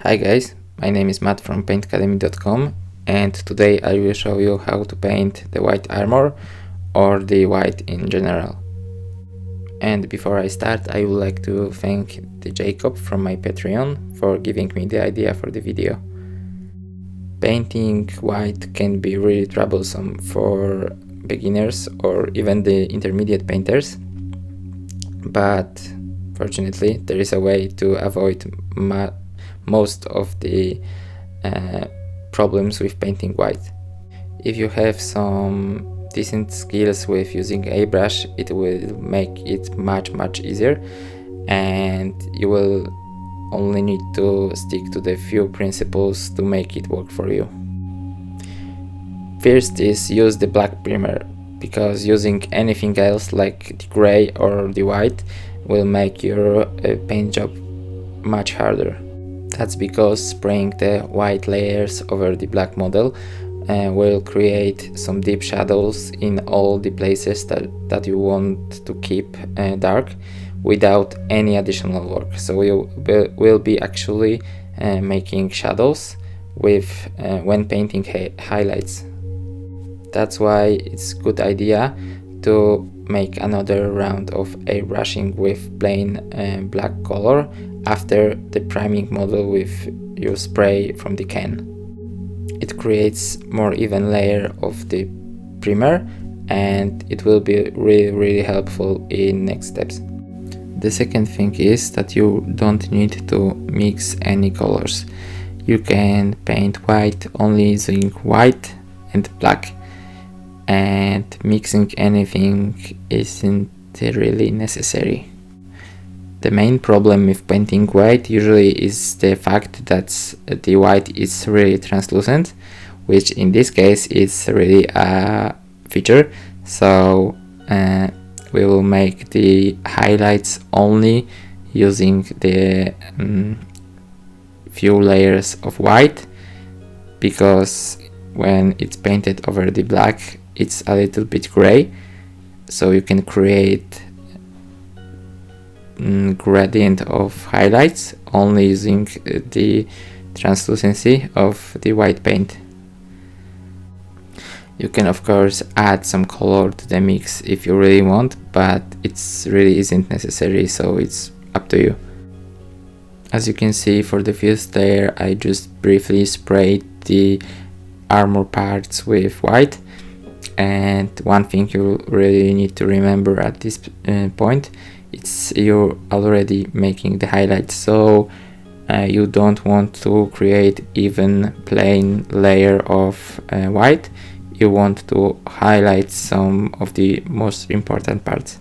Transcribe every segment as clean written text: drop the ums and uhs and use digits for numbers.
Hi guys, my name is Matt from Paintcademy.com, and today I will show you how to paint the white armor or the white in general. And before I start, I would like to thank the Jacob from my Patreon for giving me the idea for the video. Painting white can be really troublesome for beginners or even the intermediate painters, but fortunately there is a way to avoid most of the problems with painting white. If you have some decent skills with using a brush, it will make it much easier, and you will only need to stick to the few principles to make it work for you. First is use the black primer, because using anything else like the gray or the white will make your paint job much harder. That's because spraying the white layers over the black model will create some deep shadows in all the places that you want to keep dark without any additional work. So you will be actually making shadows with when painting highlights. That's why it's a good idea to make another round of airbrushing with plain black color after the priming model with your spray from the can. It creates more even layer of the primer, and it will be really helpful in next steps. The second thing is that you don't need to mix any colors. You can paint white only using white and black, and mixing anything isn't really necessary. The main problem with painting white usually is the fact that the white is really translucent, which in this case is really a feature. So we will make the highlights only using the few layers of white, because when it's painted over the black it's a little bit gray, so you can create gradient of highlights only using the translucency of the white paint. You can of course add some color to the mix if you really want, but it's really isn't necessary, so it's up to you. As you can see, for the first layer I just briefly sprayed the armor parts with white, and one thing you really need to remember at this point, it's you're already making the highlights, so you don't want to create even plain layer of white. You want to highlight some of the most important parts.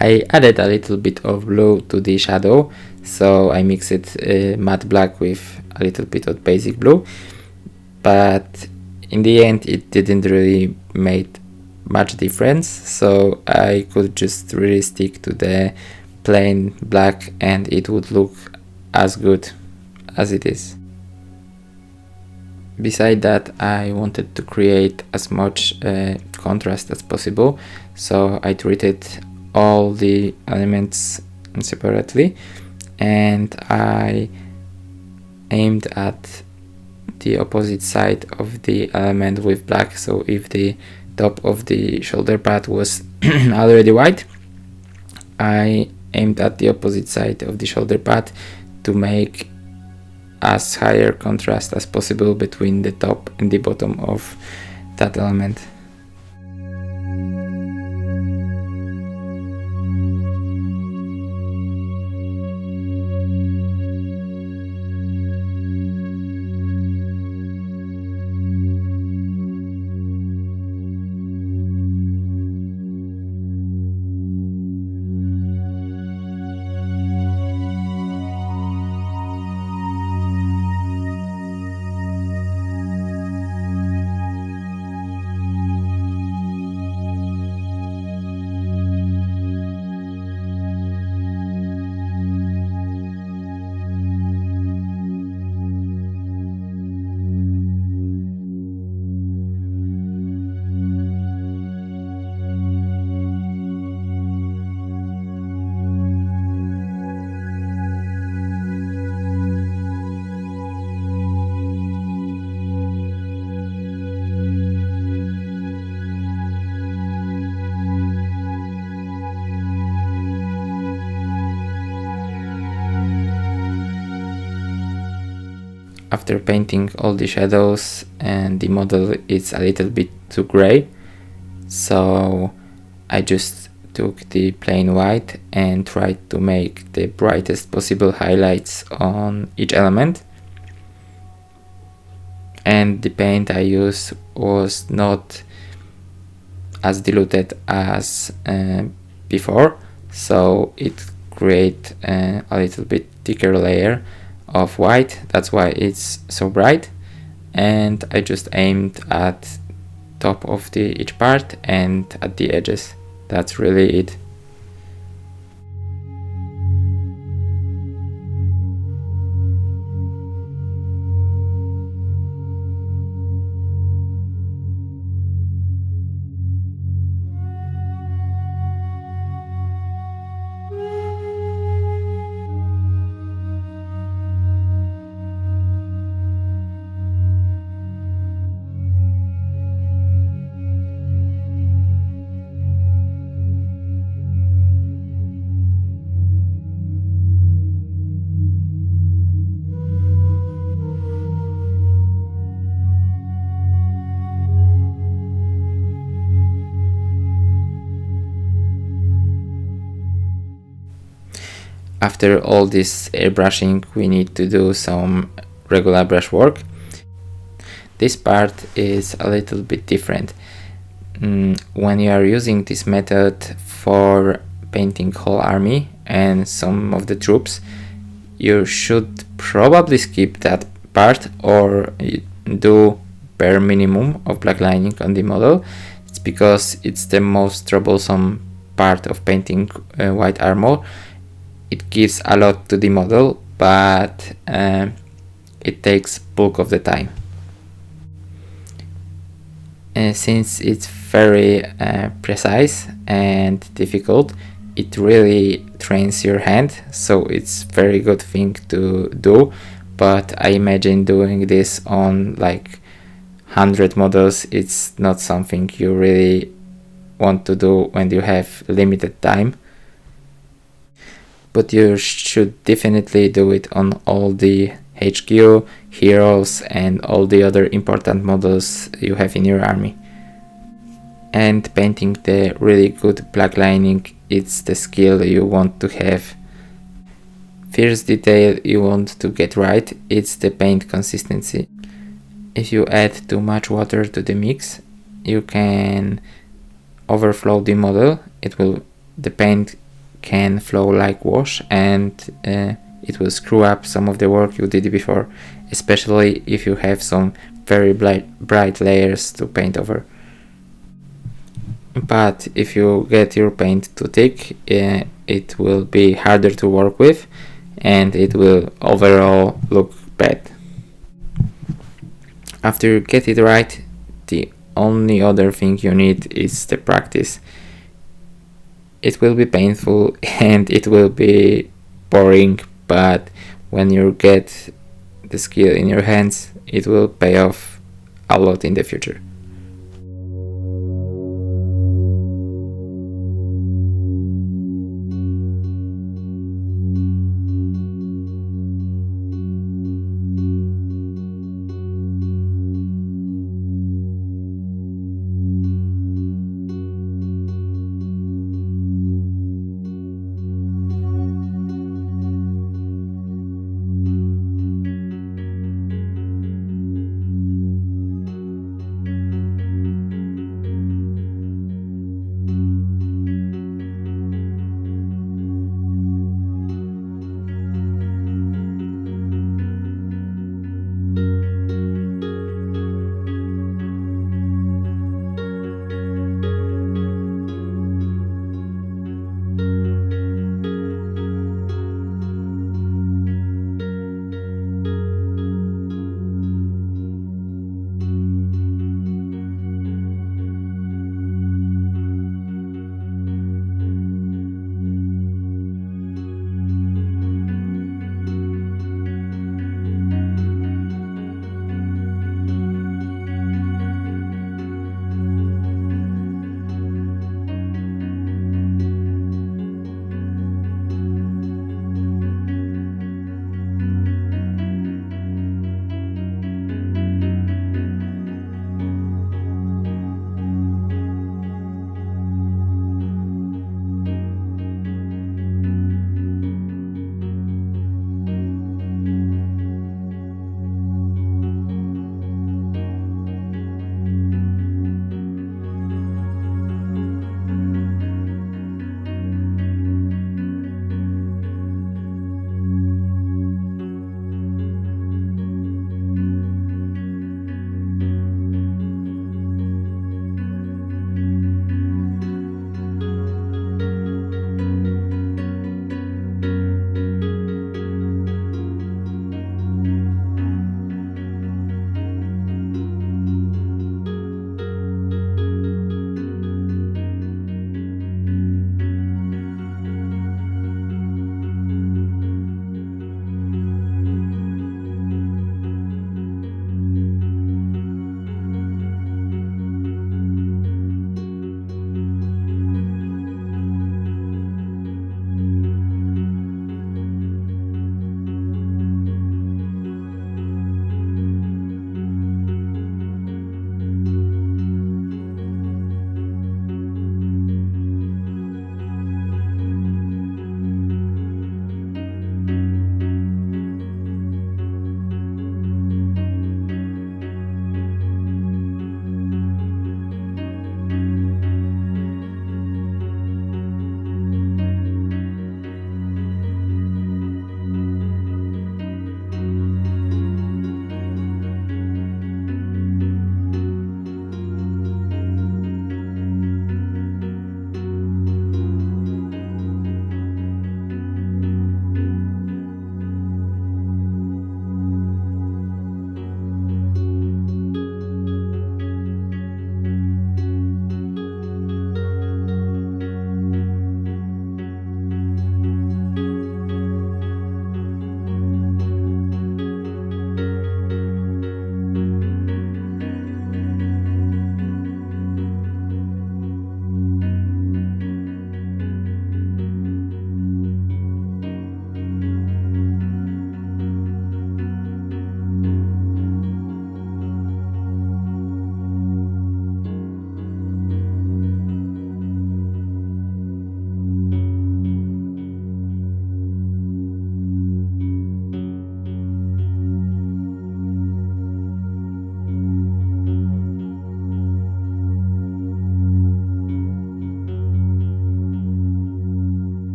I added a little bit of blue to the shadow, so I mixed matte black with a little bit of basic blue, but in the end it didn't really make much difference, so I could just really stick to the plain black and it would look as good as it is. Beside that, I wanted to create as much contrast as possible, so I treated all the elements separately, and I aimed at the opposite side of the element with black. So if the top of the shoulder pad was already white, I aimed at the opposite side of the shoulder pad to make as higher contrast as possible between the top and the bottom of that element. After painting all the shadows, and the model is a little bit too gray, so I just took the plain white and tried to make the brightest possible highlights on each element. And the paint I used was not as diluted as before, so it created a little bit thicker layer of white. That's why it's so bright. And I just aimed at top of each part and at the edges. That's really it. After all this airbrushing, we need to do some regular brush work. This part is a little bit different. When you are using this method for painting whole army and some of the troops, you should probably skip that part or do bare minimum of black lining on the model. It's because it's the most troublesome part of painting white armor. It gives a lot to the model, but it takes bulk of the time. Since it's very precise and difficult, it really trains your hand, so it's very good thing to do. But I imagine doing this on like 100 models, it's not something you really want to do when you have limited time. But you should definitely do it on all the HQ, heroes, and all the other important models you have in your army. And painting the really good black lining, it's the skill you want to have. First detail you want to get right, it's the paint consistency. If you add too much water to the mix, you can overflow the model. The paint can flow like wash, and it will screw up some of the work you did before, especially if you have some very bright layers to paint over. But if you get your paint too thick, it will be harder to work with and it will overall look bad. After you get it right, the only other thing you need is the practice. It will be painful and it will be boring, but when you get the skill in your hands, it will pay off a lot in the future.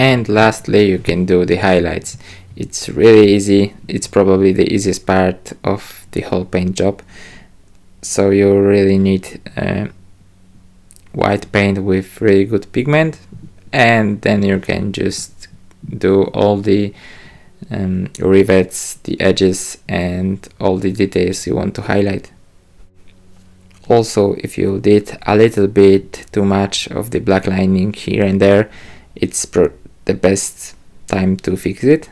And lastly, you can do the highlights. It's really easy. It's probably the easiest part of the whole paint job. So you really need white paint with really good pigment, and then you can just do all the rivets, the edges, and all the details you want to highlight. Also, if you did a little bit too much of the black lining here and there, it's the best time to fix it.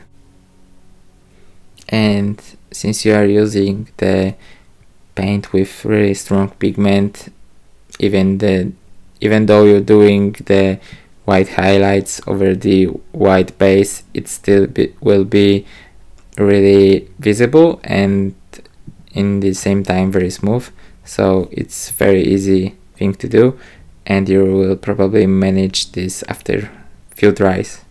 And since you are using the paint with really strong pigment, even though you're doing the white highlights over the white base, it still will be really visible and in the same time very smooth. So it's very easy thing to do, and you will probably manage this after few tries.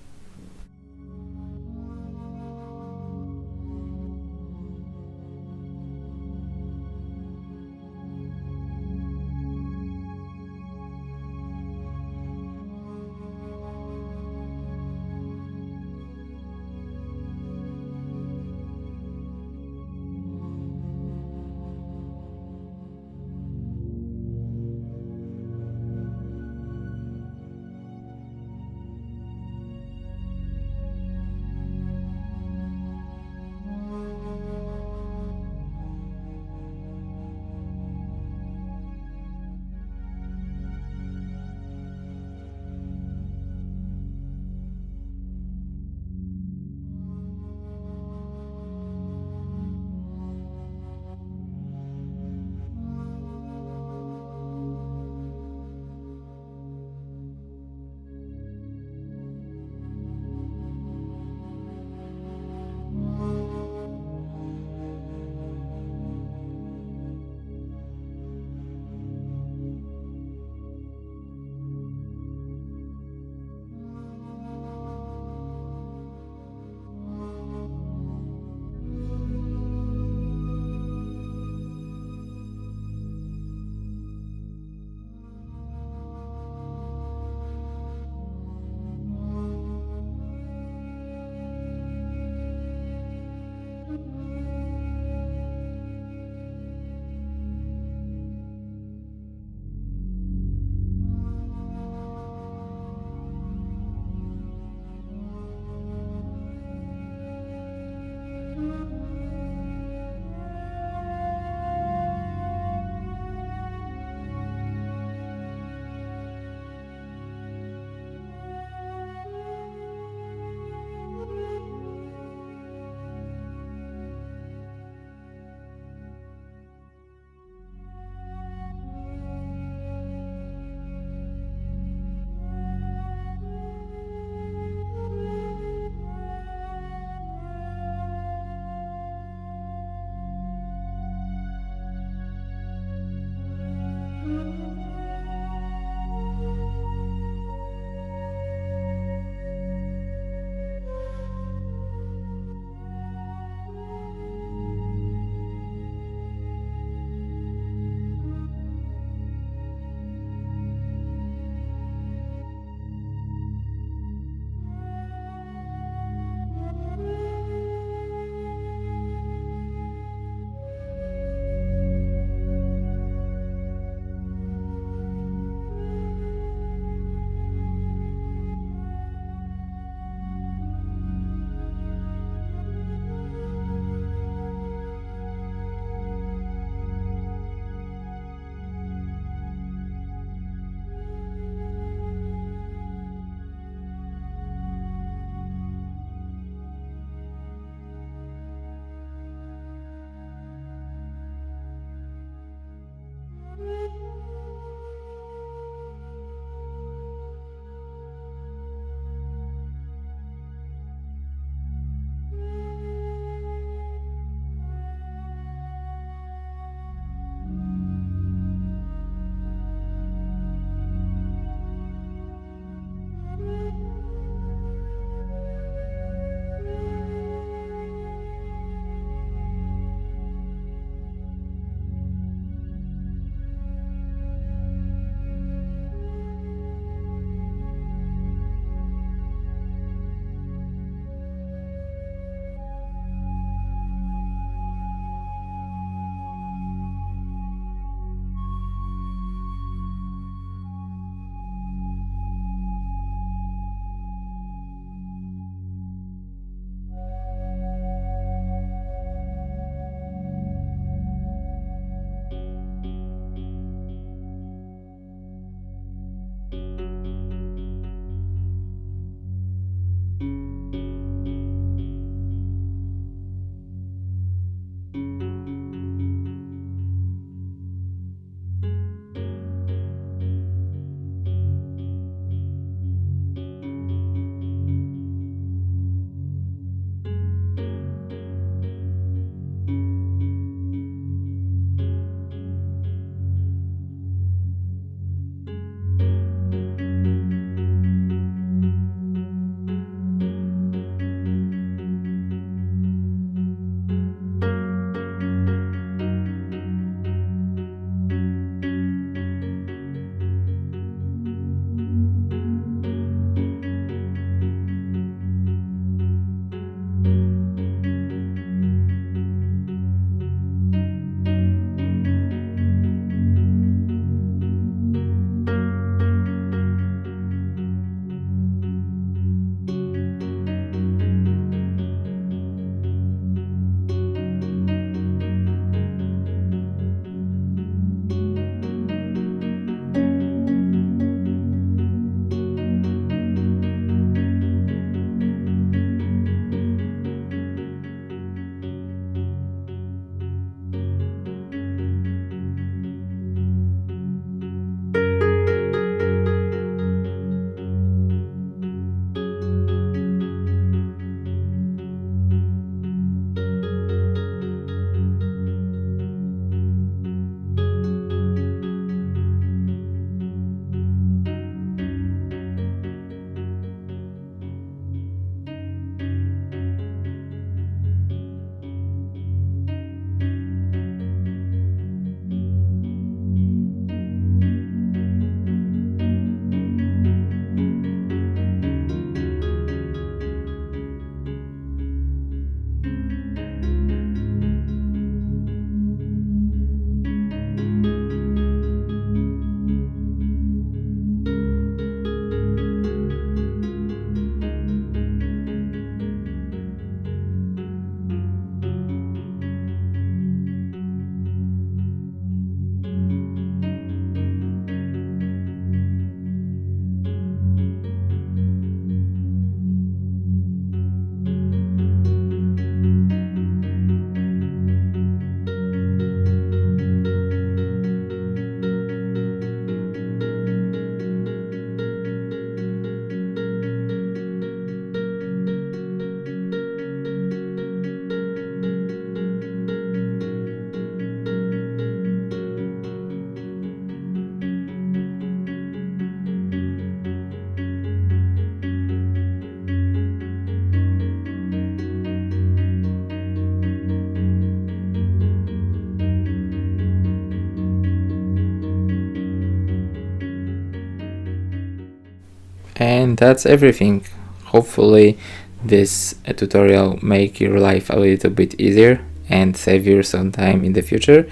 And that's everything. Hopefully this tutorial make your life a little bit easier and save you some time in the future.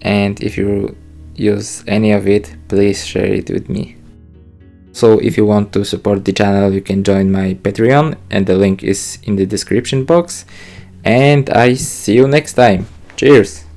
And if you use any of it, please share it with me. So if you want to support the channel, you can join my Patreon, and the link is in the description box. And I see you next time. Cheers!